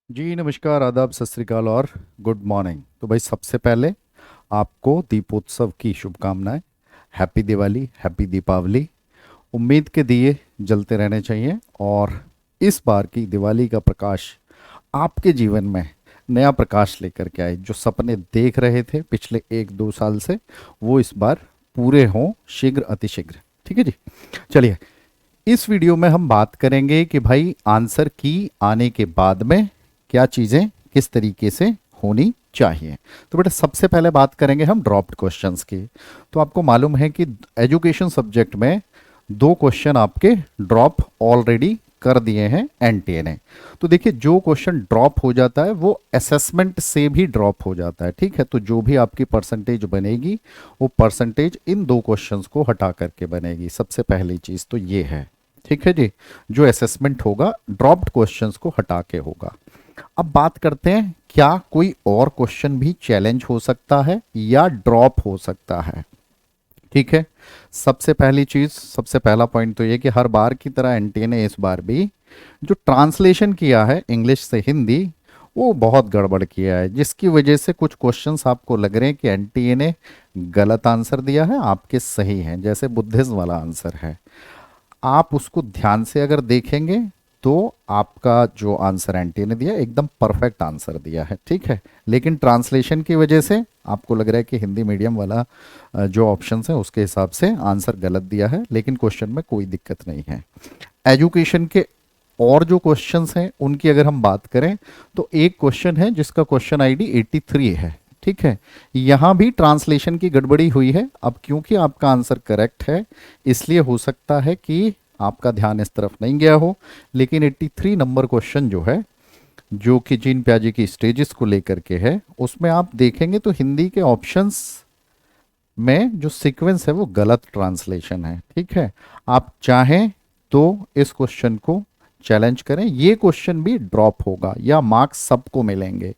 जी नमस्कार, आदाब, सत श्री अकाल और गुड मॉर्निंग। तो भाई सबसे पहले आपको दीपोत्सव की शुभकामनाएं। Happy Diwali, happy Deepavali. उम्मीद के दिए जलते रहने चाहिए और इस बार की दिवाली का प्रकाश आपके जीवन में नया प्रकाश लेकर के आए। जो सपने देख रहे थे पिछले 1-2 साल से, वो इस बार पूरे हों शीघ्र अतिशीघ्र। ठीक है जी। चलिए, इस वीडियो में हम बात करेंगे कि भाई आंसर की आने के बाद में क्या चीज़ें किस तरीके से होनी चाहिए। तो बेटा सबसे पहले बात करेंगे हम ड्रॉप्ड क्वेश्चंस की। तो आपको मालूम है कि एजुकेशन सब्जेक्ट में 2 क्वेश्चन आपके ड्रॉप ऑलरेडी कर दिए हैं एनटीए ने। तो देखिए, जो क्वेश्चन ड्रॉप हो जाता है वो असेसमेंट से भी ड्रॉप हो जाता है। ठीक है, तो जो भी आपकी परसेंटेज बनेगी वो परसेंटेज इन 2 क्वेश्चंस को हटा करके बनेगी। सबसे पहली चीज़ तो ये है। ठीक है जी। जो असेसमेंट होगा ड्रॉप्ड क्वेश्चंस को हटा के होगा। अब बात करते हैं, क्या कोई और क्वेश्चन भी चैलेंज हो सकता है या ड्रॉप हो सकता है। ठीक है। सबसे पहली चीज, सबसे पहला पॉइंट तो ये कि हर बार की तरह एनटीए ने इस बार भी जो ट्रांसलेशन किया है इंग्लिश से हिंदी, वो बहुत गड़बड़ किया है, जिसकी वजह से कुछ क्वेश्चंस आपको लग रहे हैं कि एनटीए ने गलत आंसर दिया है, आपके सही हैं। जैसे बुद्धिज्म वाला आंसर है, आप उसको ध्यान से अगर देखेंगे तो आपका जो आंसर एंटी ने दिया एकदम परफेक्ट आंसर दिया है। ठीक है, लेकिन ट्रांसलेशन की वजह से आपको लग रहा है कि हिंदी मीडियम वाला जो ऑप्शन है उसके हिसाब से आंसर गलत दिया है, लेकिन क्वेश्चन में कोई दिक्कत नहीं है। एजुकेशन के और जो क्वेश्चंस हैं उनकी अगर हम बात करें तो एक क्वेश्चन है जिसका क्वेश्चन आईडी 83 है। ठीक है, यहां भी ट्रांसलेशन की गड़बड़ी हुई है। अब क्योंकि आपका आंसर करेक्ट है, इसलिए हो सकता है कि आपका ध्यान इस तरफ नहीं गया हो, लेकिन 83 नंबर क्वेश्चन जो है, जो कि जीन प्याजे की स्टेजेस को लेकर के है, उसमें आप देखेंगे तो हिंदी के ऑप्शंस में जो सीक्वेंस है वो गलत ट्रांसलेशन है। ठीक है, आप चाहें तो इस क्वेश्चन को चैलेंज करें, ये क्वेश्चन भी ड्रॉप होगा या मार्क्स सबको मिलेंगे।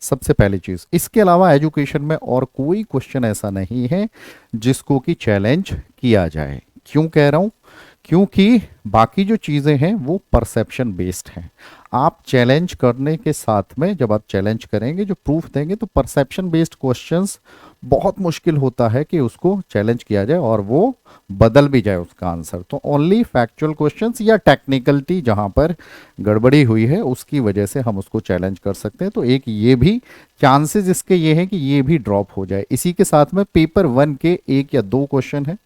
सबसे पहली चीज, इसके अलावा एजुकेशन में और कोई क्वेश्चन ऐसा नहीं है जिसको कि चैलेंज किया जाए। क्यों कह रहा हूं? क्योंकि बाकी जो चीजें हैं वो परसेप्शन बेस्ड हैं। आप चैलेंज करने के साथ में, जब आप चैलेंज करेंगे, जो प्रूफ देंगे, तो परसेप्शन बेस्ड क्वेश्चंस बहुत मुश्किल होता है कि उसको चैलेंज किया जाए और वो बदल भी जाए उसका आंसर। तो ओनली फैक्चुअल क्वेश्चंस या टेक्निकलिटी जहां पर गड़बड़ी हुई है उसकी वजह से हम उसको चैलेंज कर सकते हैं। तो एक ये भी चांसेस इसके ये हैं कि ये भी ड्रॉप हो जाए। इसी के साथ में पेपर 1 के 1 या 2 क्वेश्चन है।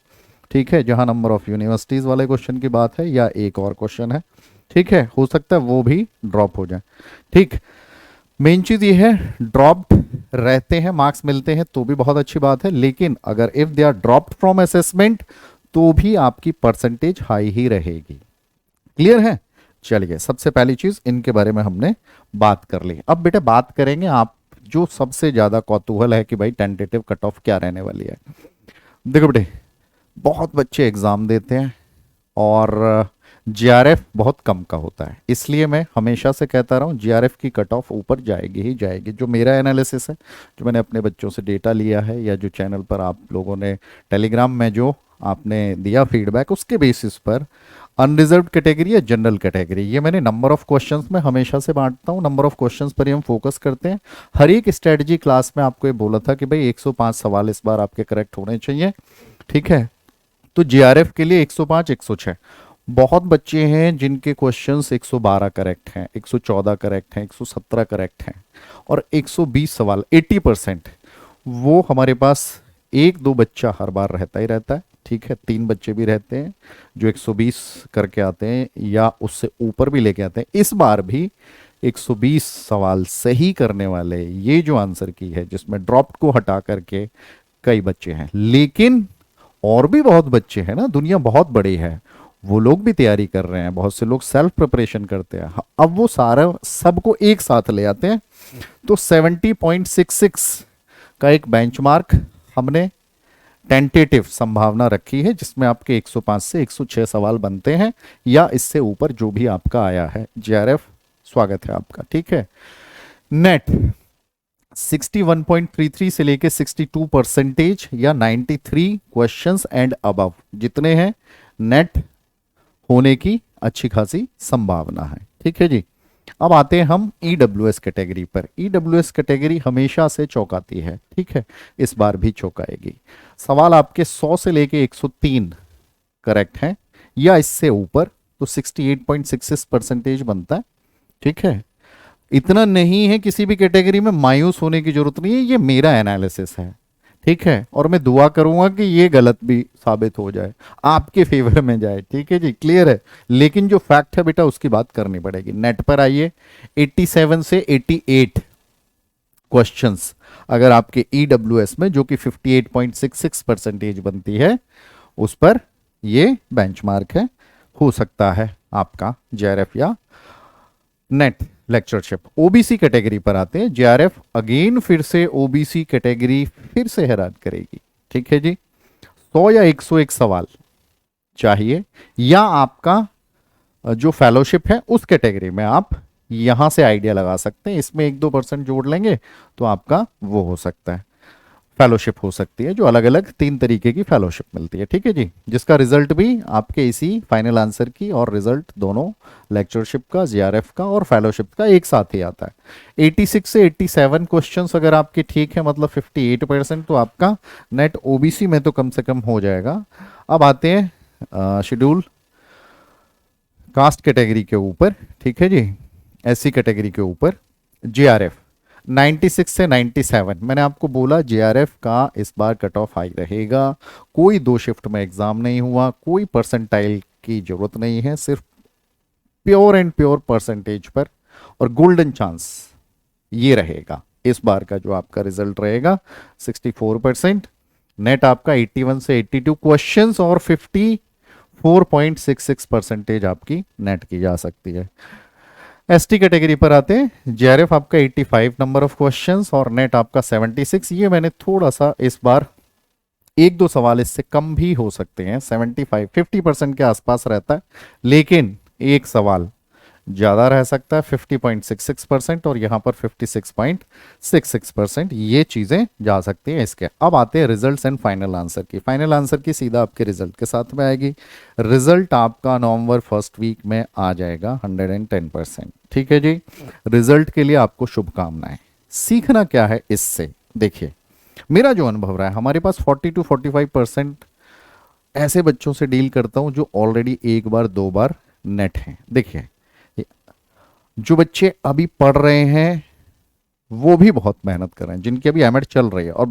ठीक है, जहां नंबर ऑफ यूनिवर्सिटीज वाले क्वेश्चन की बात है, या एक और क्वेश्चन है। ठीक है, हो सकता है वो भी ड्रॉप हो जाए। ठीक, मेन चीज ये है, ड्रॉप्ड रहते हैं मार्क्स मिलते हैं तो भी बहुत अच्छी बात है, लेकिन अगर if they are dropped from assessment तो भी आपकी परसेंटेज हाई ही रहेगी। क्लियर है? चलिए, सबसे पहली चीज इनके बारे में हमने बात कर ली। अब बेटा बात करेंगे आप जो सबसे ज्यादा कौतूहल है कि भाई टेंटेटिव कट ऑफ क्या रहने वाली है। देखो बेटे, बहुत बच्चे एग्जाम देते हैं और जीआरएफ बहुत कम का होता है, इसलिए मैं हमेशा से कहता रहा हूँ जीआरएफ की कट ऑफ ऊपर जाएगी ही जाएगी। जो मेरा एनालिसिस है, जो मैंने अपने बच्चों से डेटा लिया है, या जो चैनल पर आप लोगों ने टेलीग्राम में जो आपने दिया फीडबैक, उसके बेसिस पर अनरिजर्व कैटेगरी या जनरल कैटेगरी, ये मैंने नंबर ऑफ क्वेश्चंस में हमेशा से बांटता हूँ। नंबर ऑफ क्वेश्चंस पर ही हम फोकस करते हैं। हर एक स्ट्रेटजी क्लास में आपको ये बोला था कि भाई 105 सवाल इस बार आपके करेक्ट होने चाहिए। ठीक है, तो जीआरएफ के लिए 105, 106। बहुत बच्चे हैं जिनके क्वेश्चंस 112 करेक्ट हैं, 114 करेक्ट हैं, 117 करेक्ट हैं, और 120 सवाल 80%। वो हमारे पास 1-2 बच्चा हर बार रहता ही रहता है। ठीक है, 3 बच्चे भी रहते हैं जो 120 करके आते हैं या उससे ऊपर भी लेके आते हैं। इस बार भी 120 सवाल सही करने वाले ये जो आंसर की है, जिसमें ड्रॉप को हटा करके कई बच्चे हैं, लेकिन और भी बहुत बच्चे हैं ना, दुनिया बहुत बड़ी है, वो लोग भी तैयारी कर रहे हैं, बहुत से लोग सेल्फ प्रिपरेशन करते हैं। अब वो सारा सबको एक साथ ले आते हैं, तो 70.66 का एक बेंचमार्क हमने टेंटेटिव संभावना रखी है, जिसमें आपके 105 से 106 सवाल बनते हैं या इससे ऊपर जो भी आपका आया है। जीआरएफ स्वागत है आपका। ठीक है, नेट 61.33 से लेके 62 परसेंटेज या 93 क्वेश्चंस एंड अबव जितने हैं, नेट होने की अच्छी खासी संभावना है। ठीक है जी। अब आते हैं हम ईडब्ल्यूएस कैटेगरी पर। ईडब्ल्यूएस कैटेगरी हमेशा से चौंकाती है, ठीक है, इस बार भी चौंकाएगी। सवाल आपके 100 से लेके 103 करेक्ट है या इससे ऊपर तो 68.66% बनता है, ठीक है। इतना नहीं है, किसी भी कैटेगरी में मायूस होने की जरूरत नहीं है, ये मेरा एनालिसिस है, ठीक है, और मैं दुआ करूंगा कि ये गलत भी साबित हो जाए, आपके फेवर में जाए, ठीक है जी, क्लियर है। लेकिन जो फैक्ट है बेटा उसकी बात करनी पड़ेगी। नेट पर आइए, 87 से 88 क्वेश्चंस अगर आपके ईडब्ल्यूएस में, जो कि 58.66% बनती है, उस पर ये बेंचमार्क है, हो सकता है आपका जेआरएफ या नेट लेक्चरशिप। ओबीसी कैटेगरी पर आते हैं। जेआरएफ अगेन फिर से ओबीसी कैटेगरी फिर से हैरान करेगी, ठीक है जी। 100 या 101 सवाल चाहिए, या आपका जो फेलोशिप है उस कैटेगरी में आप यहां से आइडिया लगा सकते हैं, इसमें 1-2% जोड़ लेंगे तो आपका वो हो सकता है, फेलोशिप हो सकती है, जो अलग अलग 3 तरीके की फेलोशिप मिलती है, ठीक है जी, जिसका रिजल्ट भी आपके इसी फाइनल आंसर की और रिजल्ट दोनों लेक्चरशिप का, जीआरएफ का और फेलोशिप का एक साथ ही आता है। 86 से 87 क्वेश्चंस अगर आपके ठीक है, मतलब 58%, तो आपका नेट ओबीसी में तो कम से कम हो जाएगा। अब आते हैं शेड्यूल कास्ट कैटेगरी के ऊपर, ठीक है जी, एससी कैटेगरी के ऊपर। जेआरएफ 96 से 97, मैंने आपको बोला जेआरएफ का इस बार कट ऑफ हाई रहेगा। कोई 2 शिफ्ट में एग्जाम नहीं हुआ, कोई परसेंटाइल की जरूरत नहीं है, सिर्फ प्योर एंड प्योर परसेंटेज पर, और गोल्डन चांस ये रहेगा इस बार का जो आपका रिजल्ट रहेगा 64%। नेट आपका 81 से 82 क्वेश्चंस और 54.66% आपकी नेट की जा सकती है। एसटी कैटेगरी पर आते हैं। जेआरएफ आपका 85 नंबर ऑफ क्वेश्चंस और नेट आपका 76। ये मैंने थोड़ा सा इस बार 1-2 सवाल इससे कम भी हो सकते हैं, 50% के आसपास रहता है, लेकिन एक सवाल ज़्यादा रह सकता है, 50.66%, और यहाँ पर 56.66%, ये चीज़ें जा सकती हैं इसके। अब आते हैं रिजल्ट्स एंड फाइनल आंसर की। फाइनल आंसर की सीधा आपके रिजल्ट के साथ में आएगी। रिजल्ट आपका नवंबर फर्स्ट वीक में आ जाएगा 110%, ठीक है जी। रिजल्ट के लिए आपको शुभकामनाएं। सीखना क्या है इससे, देखिए मेरा जो अनुभव रहा है, हमारे पास 40 to 45% ऐसे बच्चों से डील करता हूं जो ऑलरेडी 1-2 बार नेट हैं। देखिए जो बच्चे अभी पढ़ रहे हैं वो भी बहुत मेहनत कर रहे हैं, जिनकी अभी एमएड चल रही है, और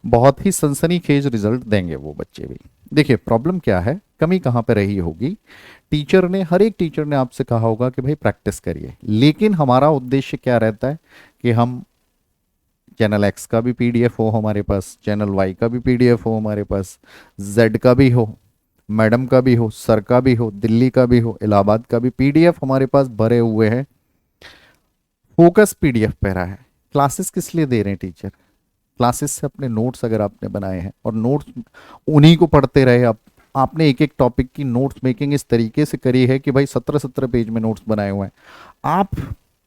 बहुत ही सनसनीखेज रिजल्ट देंगे वो बच्चे भी। देखिए प्रॉब्लम क्या है, कमी कहाँ पे रही होगी, टीचर ने, हर एक टीचर ने आपसे कहा होगा कि भाई प्रैक्टिस करिए, लेकिन हमारा उद्देश्य क्या रहता है कि हम चैनल एक्स का भी पीडीएफ हो हमारे पास, चैनल वाई का भी पीडीएफ हो हमारे पास, जेड का भी हो, मैडम का भी हो, सर का भी हो, दिल्ली का भी हो, इलाहाबाद का भी पीडीएफ हमारे पास भरे हुए हैं। फोकस पीडीएफ पे रहा है। क्लासेस किस लिए दे रहे हैं टीचर? क्लासेस से अपने नोट्स अगर आपने बनाए हैं और नोट्स उन्हीं को पढ़ते रहे, आपने एक एक टॉपिक की नोट्स मेकिंग इस तरीके से करी है कि भाई 17-17 पेज में नोट्स बनाए हुए हैं, आप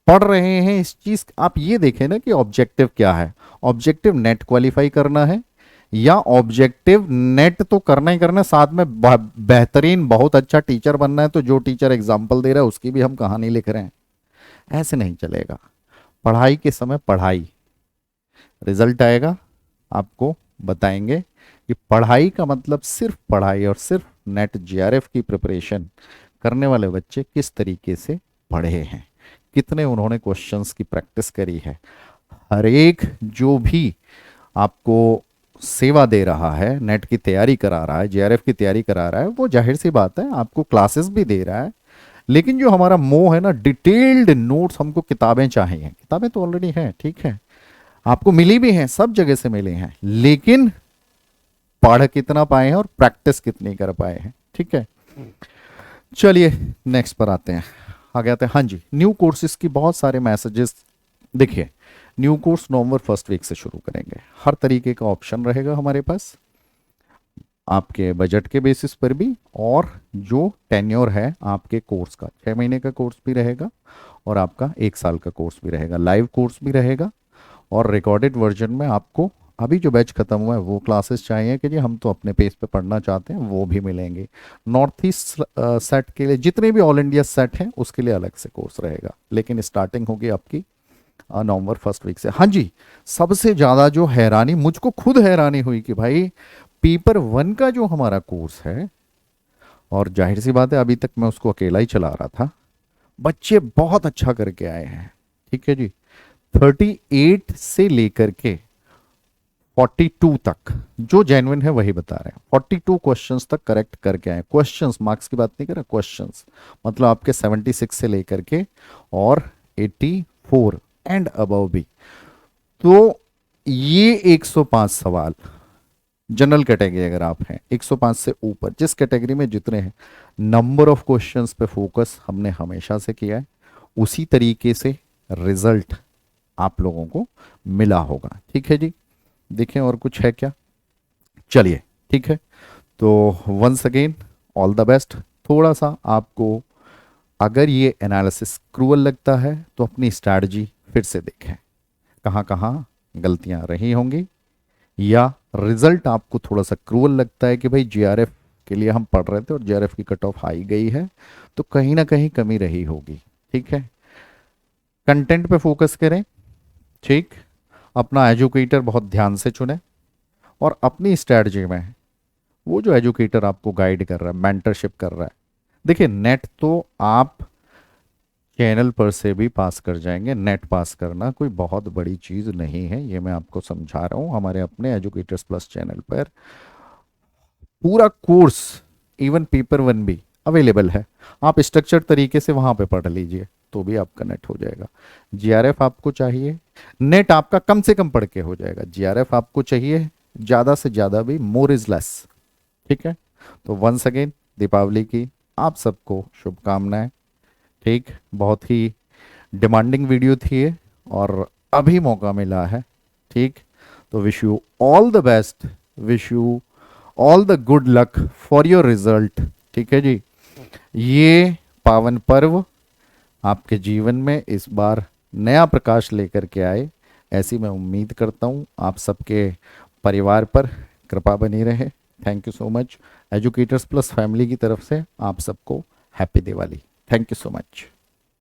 पढ़ रहे हैं इस चीज। आप ये देखें ना कि ऑब्जेक्टिव क्या है। ऑब्जेक्टिव नेट क्वालिफाई करना है, या ऑब्जेक्टिव नेट तो करना ही करना है, साथ में बेहतरीन बहुत अच्छा टीचर बनना है, तो जो टीचर एग्जाम्पल दे रहा है उसकी भी हम कहानी लिख रहे हैं। ऐसे नहीं चलेगा। पढ़ाई के समय पढ़ाई, रिजल्ट आएगा आपको बताएंगे कि पढ़ाई का मतलब सिर्फ पढ़ाई, और सिर्फ नेट जेआरएफ की प्रिपरेशन करने वाले बच्चे किस तरीके से पढ़े हैं, कितने उन्होंने क्वेश्चंस की प्रैक्टिस करी है। हर एक जो भी आपको सेवा दे रहा है, नेट की तैयारी करा रहा है, जेआरएफ की तैयारी करा रहा है, वो जाहिर सी बात है आपको क्लासेस भी दे रहा है, लेकिन जो हमारा मोह है ना, डिटेल्ड नोट्स, हमको किताबें चाहिए। किताबें तो ऑलरेडी हैं, ठीक है, आपको मिली भी हैं, सब जगह से मिली हैं, लेकिन पढ़ कितना पाए हैं और प्रैक्टिस कितनी कर पाए हैं, ठीक है। चलिए नेक्स्ट पर आते हैं, आगे आते हैं। हाँ जी, न्यू कोर्सेज की बहुत सारे मैसेजेस। देखिए new course November first week से शुरू करेंगे, हर तरीके का ऑप्शन रहेगा हमारे पास, आपके बजट के बेसिस पर भी, और जो टेन्योर है आपके कोर्स का, 6 महीने का कोर्स भी रहेगा और आपका 1 साल का कोर्स भी रहेगा, लाइव कोर्स भी रहेगा, और रिकॉर्डेड वर्जन में आपको अभी जो बैच खत्म हुआ है वो क्लासेस चाहिए कि जी हम तो अपने पेस पे पढ़ना चाहते हैं, वो भी मिलेंगे। नॉर्थ ईस्ट सेट के लिए जितने भी ऑल इंडिया सेट हैं उसके लिए अलग से कोर्स रहेगा, लेकिन स्टार्टिंग होगी आपकी नवंबर फर्स्ट वीक से। हाँ जी, सबसे ज़्यादा जो हैरानी, मुझको खुद हैरानी हुई कि भाई पेपर वन का जो हमारा कोर्स है, और जाहिर सी बात है अभी तक मैं उसको अकेला ही चला रहा था, बच्चे बहुत अच्छा करके आए हैं। ठीक है जी, 38 से लेकर के 42 तक, जो जेन्युइन है वही बता रहे हैं, 42 क्वेश्चंस तक करेक्ट करके आए। क्वेश्चंस, मार्क्स की बात नहीं कर रहा, क्वेश्चंस मतलब आपके 76 से लेकर के और 84 एंड अबव भी। तो ये 105 सवाल जनरल कैटेगरी अगर आप हैं, 105 से ऊपर जिस कैटेगरी में जितने हैं, नंबर ऑफ क्वेश्चंस पे फोकस हमने हमेशा से किया है, उसी तरीके से रिजल्ट आप लोगों को मिला होगा। ठीक है जी, देखें और कुछ है क्या? चलिए ठीक है, तो once again all the best. थोड़ा सा आपको अगर ये एनालिसिस क्रूअल लगता है तो अपनी स्ट्रैटेजी फिर से देखें, कहाँ कहाँ गलतियां रही होंगी, या रिजल्ट आपको थोड़ा सा क्रूअल लगता है कि भाई जीआरएफ के लिए हम पढ़ रहे थे और जीआरएफ की कट ऑफ आई गई है, तो कहीं ना कहीं कमी रही होगी। ठीक है, कंटेंट पे फोकस करें। ठीक, अपना एजुकेटर बहुत ध्यान से चुने, और अपनी स्ट्रैटेजी में वो जो एजुकेटर आपको गाइड कर रहा है, मेंटरशिप कर रहा है, देखिए नेट तो आप चैनल पर से भी पास कर जाएंगे, नेट पास करना कोई बहुत बड़ी चीज़ नहीं है, ये मैं आपको समझा रहा हूँ। हमारे अपने एजुकेटर्स प्लस चैनल पर पूरा कोर्स, इवन पेपर वन भी अवेलेबल है, आप स्ट्रक्चर तरीके से वहाँ पे पढ़ लीजिए तो भी आपका नेट हो जाएगा। जीआरएफ आपको चाहिए, नेट आपका कम से कम पढ़ के हो जाएगा। जीआरएफ आपको चाहिए ज़्यादा से ज़्यादा भी, मोर इज़ लेस। ठीक है, तो वंस अगेन दीपावली की आप सबको शुभकामनाएं। ठीक, बहुत ही डिमांडिंग वीडियो थी ये, और अभी मौका मिला है। ठीक, तो wish you all the best, wish you all the good luck for your result. ठीक है जी, ये पावन पर्व आपके जीवन में इस बार नया प्रकाश लेकर के आए, ऐसी मैं उम्मीद करता हूँ। आप सबके परिवार पर कृपा बनी रहे। Thank you so much. Educators plus family की तरफ से आप सबको happy Diwali. Thank you so much.